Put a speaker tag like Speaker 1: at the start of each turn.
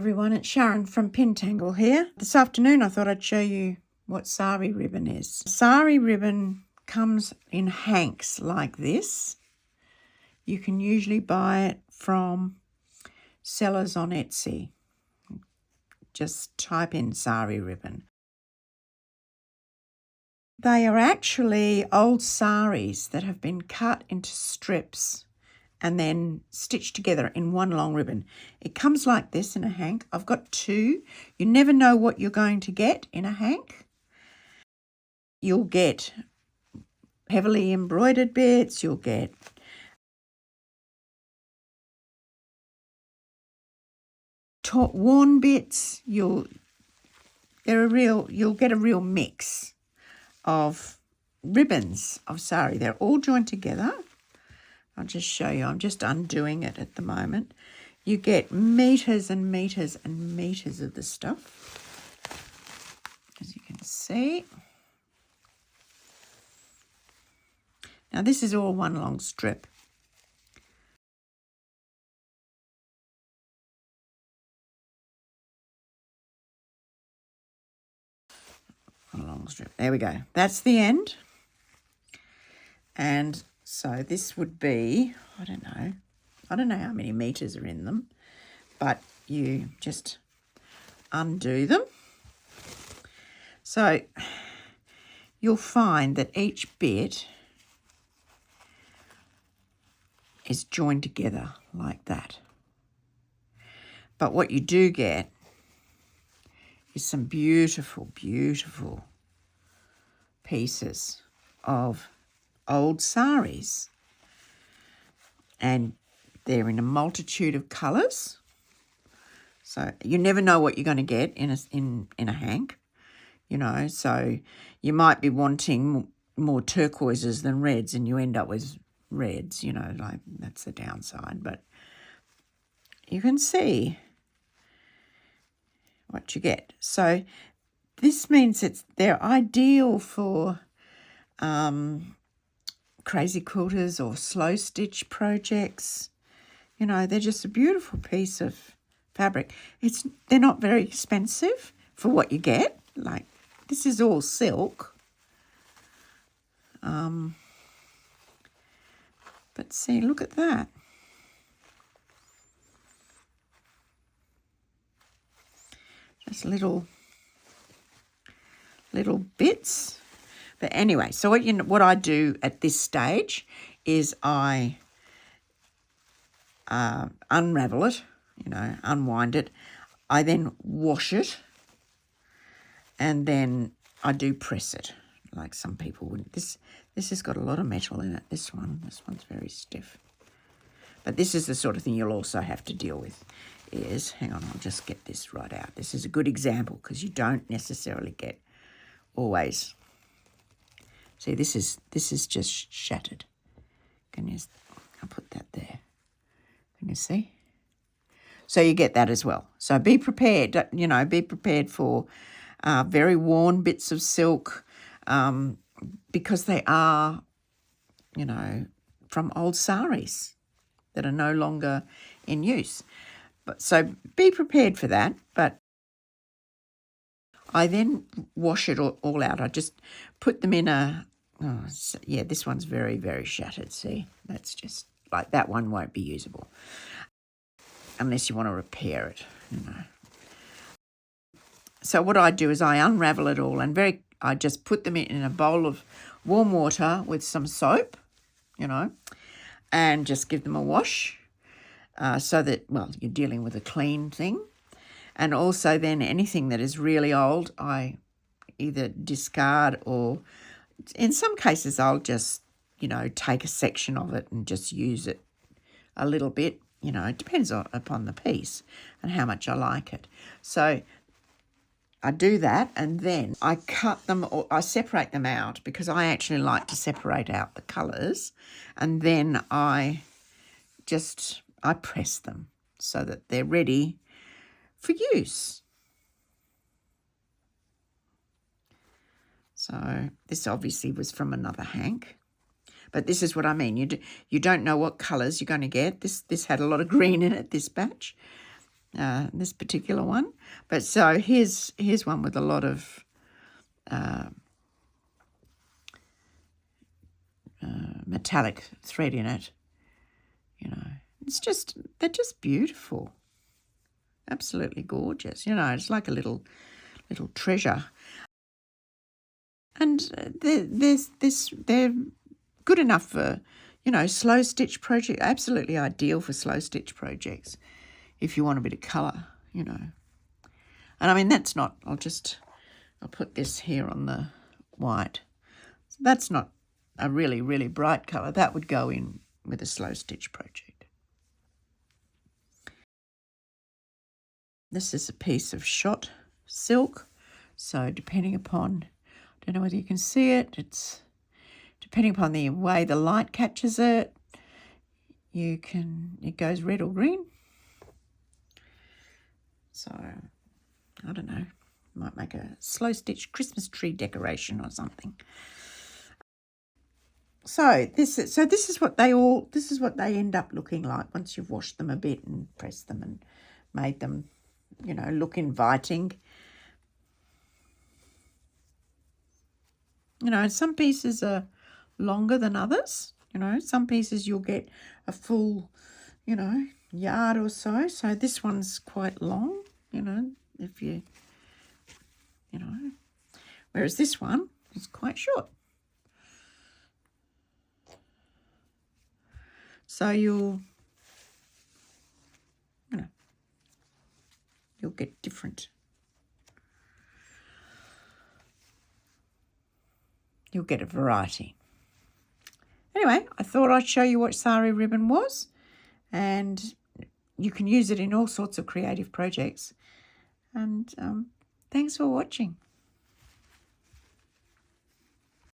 Speaker 1: everyone, it's Sharon from Pintangle here. This afternoon I thought I'd show you what sari ribbon is. Sari ribbon comes in hanks like this. You can usually buy it from sellers on Etsy. Just type in sari ribbon. They are actually old saris that have been cut into strips and then stitched together in one long ribbon. It comes like this in a hank. I've got two. You never know what you're going to get in a hank. You'll get heavily embroidered bits. You'll get worn bits. You'll get a real mix of ribbons of sari. They're all joined together. I'll just show you. I'm just undoing it at the moment. You get meters and meters and meters of the stuff, as you can see. Now this is all one long strip. A long strip. There we go. That's the end. And so this would be, I don't know how many meters are in them, but you just undo them. So you'll find that each bit is joined together like that. But what you do get is some beautiful, beautiful pieces of old saris, and they're in a multitude of colours, so you never know what you're going to get in a hank, you know. So you might be wanting more turquoises than reds and you end up with reds, you know, like that's the downside. But you can see what you get. So this means they're ideal for crazy quilters or slow stitch projects. You know, they're just a beautiful piece of fabric. They're not very expensive for what you get. Like, this is all silk. But see, look at that. Just little bits. But anyway, so what I do at this stage is I unravel it, you know, unwind it. I then wash it, and then I do press it, like some people wouldn't. This has got a lot of metal in it. This one's very stiff. But this is the sort of thing you'll also have to deal with. Hang on, I'll just get this right out. This is a good example because you don't necessarily get always. See, this is just shattered. I'll put that there. Can you see? So you get that as well. So be prepared, you know, be prepared for very worn bits of silk because they are, you know, from old saris that are no longer in use. But so be prepared for that. But I then wash it all out. I just put them in this one's very, very shattered. See, that's just like that one won't be usable unless you want to repair it, you know. So what I do is I unravel it all and I just put them in a bowl of warm water with some soap, you know, and just give them a wash so that, well, you're dealing with a clean thing. And also then anything that is really old, I either discard or in some cases I'll just, you know, take a section of it and just use it a little bit. You know, it depends upon the piece and how much I like it. So I do that, and then I cut them, or I separate them out because I actually like to separate out the colours, and then I press them so that they're ready for use. So this obviously was from another hank, but this is what I mean. You don't know what colours you're going to get. This had a lot of green in it, this batch. this particular one. But so here's one with a lot of metallic thread in it. You know, they're just beautiful. Absolutely gorgeous. You know, it's like a little treasure. And they're good enough for, you know, slow stitch project. Absolutely ideal for slow stitch projects if you want a bit of colour, you know. And I mean, that's not, I'll put this here on the white. So that's not a really, really bright colour. That would go in with a slow stitch project. This is a piece of shot silk. So depending upon, I don't know whether you can see it, it's depending upon the way the light catches it, it goes red or green. So, I don't know, might make a slow stitch Christmas tree decoration or something. So this is what they end up looking like once you've washed them a bit and pressed them and made them, you know, look inviting. You know, some pieces are longer than others. You know, some pieces you'll get a full, you know, yard or so. So this one's quite long, you know, if you know, whereas this one is quite short. So you'll get different. You'll get a variety. Anyway, I thought I'd show you what sari ribbon was, and you can use it in all sorts of creative projects. And thanks for watching.